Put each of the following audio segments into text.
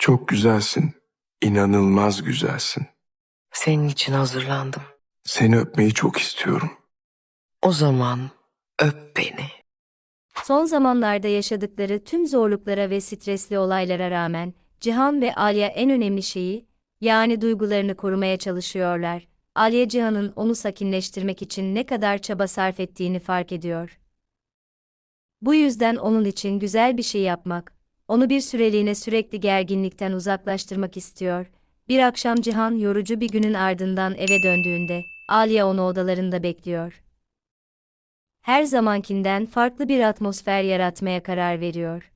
Çok güzelsin. İnanılmaz güzelsin. Senin için hazırlandım. Seni öpmeyi çok istiyorum. O zaman öp beni. Son zamanlarda yaşadıkları tüm zorluklara ve stresli olaylara rağmen, Cihan ve Alya en önemli şeyi, yani duygularını korumaya çalışıyorlar. Alya Cihan'ın onu sakinleştirmek için ne kadar çaba sarf ettiğini fark ediyor. Bu yüzden onun için güzel bir şey yapmak, onu bir süreliğine sürekli gerginlikten uzaklaştırmak istiyor. Bir akşam Cihan yorucu bir günün ardından eve döndüğünde, Alya onu odalarında bekliyor. Her zamankinden farklı bir atmosfer yaratmaya karar veriyor.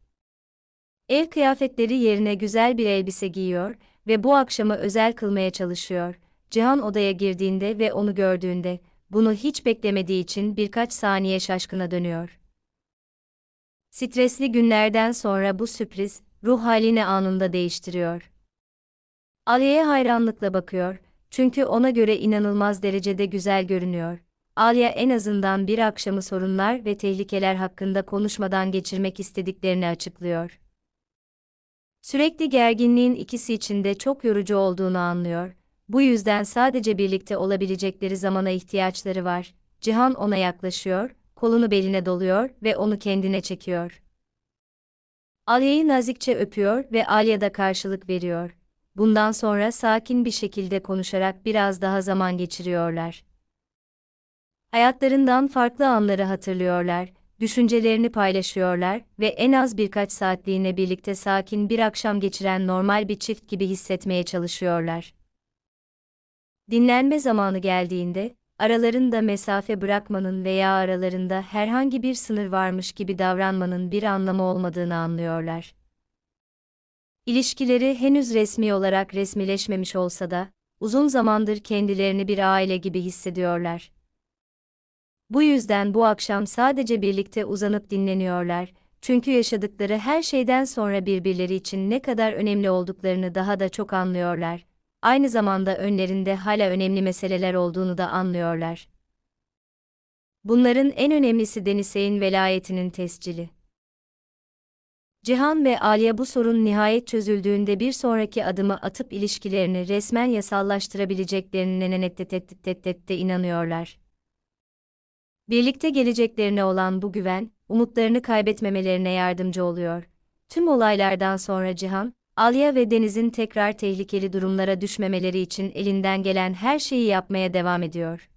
Ev kıyafetleri yerine güzel bir elbise giyiyor ve bu akşamı özel kılmaya çalışıyor. Cihan odaya girdiğinde ve onu gördüğünde, bunu hiç beklemediği için birkaç saniye şaşkına dönüyor. Stresli günlerden sonra bu sürpriz, ruh halini anında değiştiriyor. Alya'ya hayranlıkla bakıyor, çünkü ona göre inanılmaz derecede güzel görünüyor. Alya en azından bir akşamı sorunlar ve tehlikeler hakkında konuşmadan geçirmek istediklerini açıklıyor. Sürekli gerginliğin ikisi için de çok yorucu olduğunu anlıyor. Bu yüzden sadece birlikte olabilecekleri zamana ihtiyaçları var. Cihan ona yaklaşıyor, kolunu beline doluyor ve onu kendine çekiyor. Alya'yı nazikçe öpüyor ve Alya da karşılık veriyor. Bundan sonra sakin bir şekilde konuşarak biraz daha zaman geçiriyorlar. Hayatlarından farklı anları hatırlıyorlar, düşüncelerini paylaşıyorlar ve en az birkaç saatliğine birlikte sakin bir akşam geçiren normal bir çift gibi hissetmeye çalışıyorlar. Dinlenme zamanı geldiğinde, aralarında mesafe bırakmanın veya aralarında herhangi bir sınır varmış gibi davranmanın bir anlamı olmadığını anlıyorlar. İlişkileri henüz resmi olarak resmileşmemiş olsa da, uzun zamandır kendilerini bir aile gibi hissediyorlar. Bu yüzden bu akşam sadece birlikte uzanıp dinleniyorlar, çünkü yaşadıkları her şeyden sonra birbirleri için ne kadar önemli olduklarını daha da çok anlıyorlar. Aynı zamanda önlerinde hala önemli meseleler olduğunu da anlıyorlar. Bunların en önemlisi Denise'nin velayetinin tescili. Cihan ve Alya bu sorun nihayet çözüldüğünde bir sonraki adımı atıp ilişkilerini resmen yasallaştırabileceklerine nettettette inanıyorlar. Birlikte geleceklerine olan bu güven, umutlarını kaybetmemelerine yardımcı oluyor. Tüm olaylardan sonra Cihan, Alya ve Deniz'in tekrar tehlikeli durumlara düşmemeleri için elinden gelen her şeyi yapmaya devam ediyor.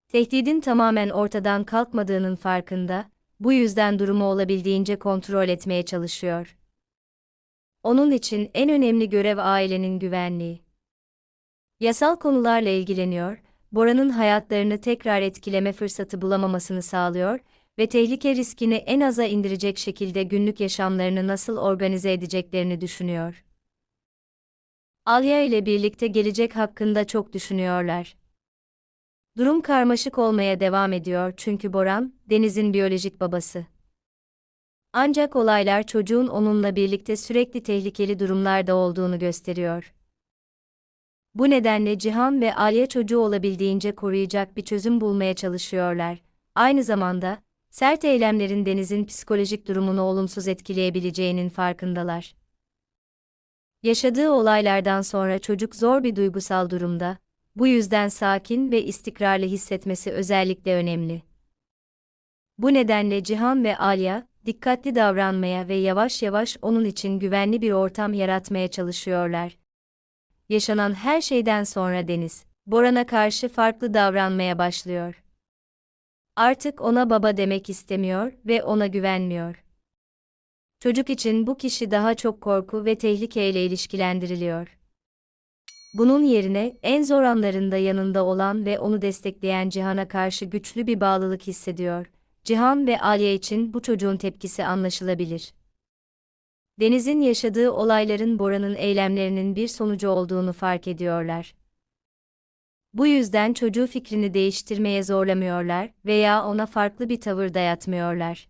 Tehdidin tamamen ortadan kalkmadığının farkında, bu yüzden durumu olabildiğince kontrol etmeye çalışıyor. Onun için en önemli görev ailenin güvenliği. Yasal konularla ilgileniyor, Bora'nın hayatlarını tekrar etkileme fırsatı bulamamasını sağlıyor ve tehlike riskini en aza indirecek şekilde günlük yaşamlarını nasıl organize edeceklerini düşünüyor. Alya ile birlikte gelecek hakkında çok düşünüyorlar. Durum karmaşık olmaya devam ediyor çünkü Boran, Deniz'in biyolojik babası. Ancak olaylar çocuğun onunla birlikte sürekli tehlikeli durumlarda olduğunu gösteriyor. Bu nedenle Cihan ve Alya çocuğu olabildiğince koruyacak bir çözüm bulmaya çalışıyorlar. Aynı zamanda, sert eylemlerin Deniz'in psikolojik durumunu olumsuz etkileyebileceğinin farkındalar. Yaşadığı olaylardan sonra çocuk zor bir duygusal durumda, bu yüzden sakin ve istikrarlı hissetmesi özellikle önemli. Bu nedenle Cihan ve Alya, dikkatli davranmaya ve yavaş yavaş onun için güvenli bir ortam yaratmaya çalışıyorlar. Yaşanan her şeyden sonra Deniz, Boran'a karşı farklı davranmaya başlıyor. Artık ona baba demek istemiyor ve ona güvenmiyor. Çocuk için bu kişi daha çok korku ve tehlikeyle ilişkilendiriliyor. Bunun yerine en zor anlarında yanında olan ve onu destekleyen Cihan'a karşı güçlü bir bağlılık hissediyor. Cihan ve Alya için bu çocuğun tepkisi anlaşılabilir. Deniz'in yaşadığı olayların Bora'nın eylemlerinin bir sonucu olduğunu fark ediyorlar. Bu yüzden çocuğu fikrini değiştirmeye zorlamıyorlar veya ona farklı bir tavır dayatmıyorlar.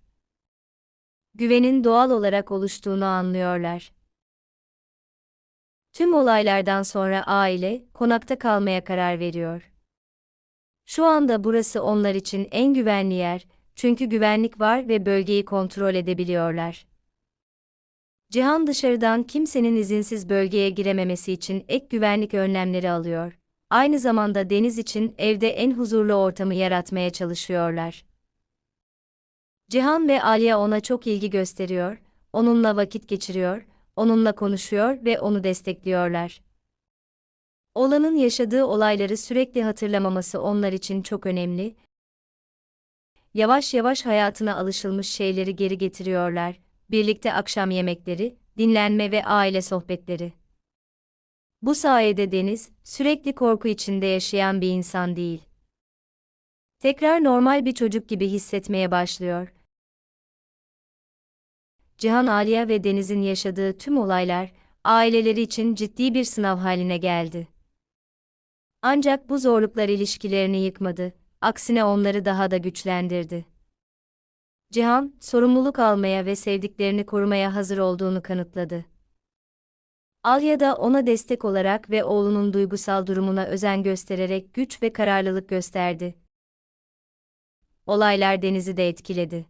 Güvenin doğal olarak oluştuğunu anlıyorlar. Tüm olaylardan sonra aile, konakta kalmaya karar veriyor. Şu anda burası onlar için en güvenli yer, çünkü güvenlik var ve bölgeyi kontrol edebiliyorlar. Cihan dışarıdan kimsenin izinsiz bölgeye girememesi için ek güvenlik önlemleri alıyor. Aynı zamanda Deniz için evde en huzurlu ortamı yaratmaya çalışıyorlar. Cihan ve Alya ona çok ilgi gösteriyor, onunla vakit geçiriyor, onunla konuşuyor ve onu destekliyorlar. Oğlanın yaşadığı olayları sürekli hatırlamaması onlar için çok önemli. Yavaş yavaş hayatına alışılmış şeyleri geri getiriyorlar. Birlikte akşam yemekleri, dinlenme ve aile sohbetleri. Bu sayede Deniz, sürekli korku içinde yaşayan bir insan değil. Tekrar normal bir çocuk gibi hissetmeye başlıyor. Cihan, Alya ve Deniz'in yaşadığı tüm olaylar, aileleri için ciddi bir sınav haline geldi. Ancak bu zorluklar ilişkilerini yıkmadı, aksine onları daha da güçlendirdi. Cihan, sorumluluk almaya ve sevdiklerini korumaya hazır olduğunu kanıtladı. Alya da ona destek olarak ve oğlunun duygusal durumuna özen göstererek güç ve kararlılık gösterdi. Olaylar Deniz'i de etkiledi.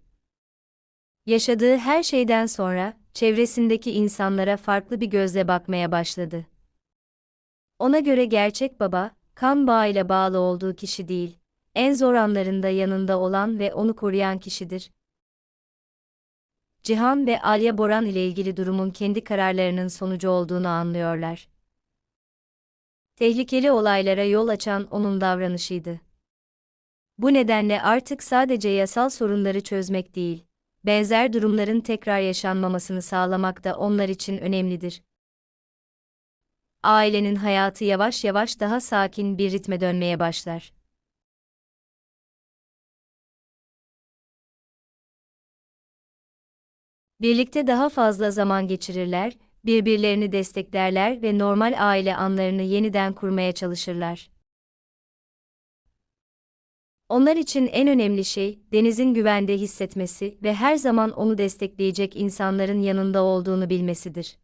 Yaşadığı her şeyden sonra, çevresindeki insanlara farklı bir gözle bakmaya başladı. Ona göre gerçek baba, kan bağıyla bağlı olduğu kişi değil, en zor anlarında yanında olan ve onu koruyan kişidir. Cihan ve Alya Boran ile ilgili durumun kendi kararlarının sonucu olduğunu anlıyorlar. Tehlikeli olaylara yol açan onun davranışıydı. Bu nedenle artık sadece yasal sorunları çözmek değil, benzer durumların tekrar yaşanmamasını sağlamak da onlar için önemlidir. Ailenin hayatı yavaş yavaş daha sakin bir ritme dönmeye başlar. Birlikte daha fazla zaman geçirirler, birbirlerini desteklerler ve normal aile anlarını yeniden kurmaya çalışırlar. Onlar için en önemli şey, Deniz'in güvende hissetmesi ve her zaman onu destekleyecek insanların yanında olduğunu bilmesidir.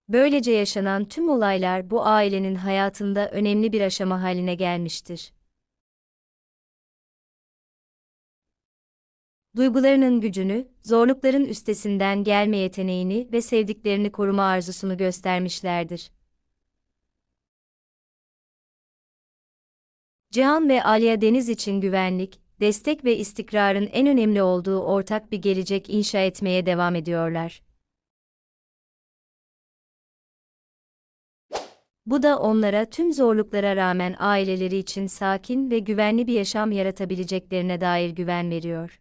Böylece yaşanan tüm olaylar bu ailenin hayatında önemli bir aşama haline gelmiştir. Duygularının gücünü, zorlukların üstesinden gelme yeteneğini ve sevdiklerini koruma arzusunu göstermişlerdir. Cihan ve Alya, Deniz için güvenlik, destek ve istikrarın en önemli olduğu ortak bir gelecek inşa etmeye devam ediyorlar. Bu da onlara tüm zorluklara rağmen aileleri için sakin ve güvenli bir yaşam yaratabileceklerine dair güven veriyor.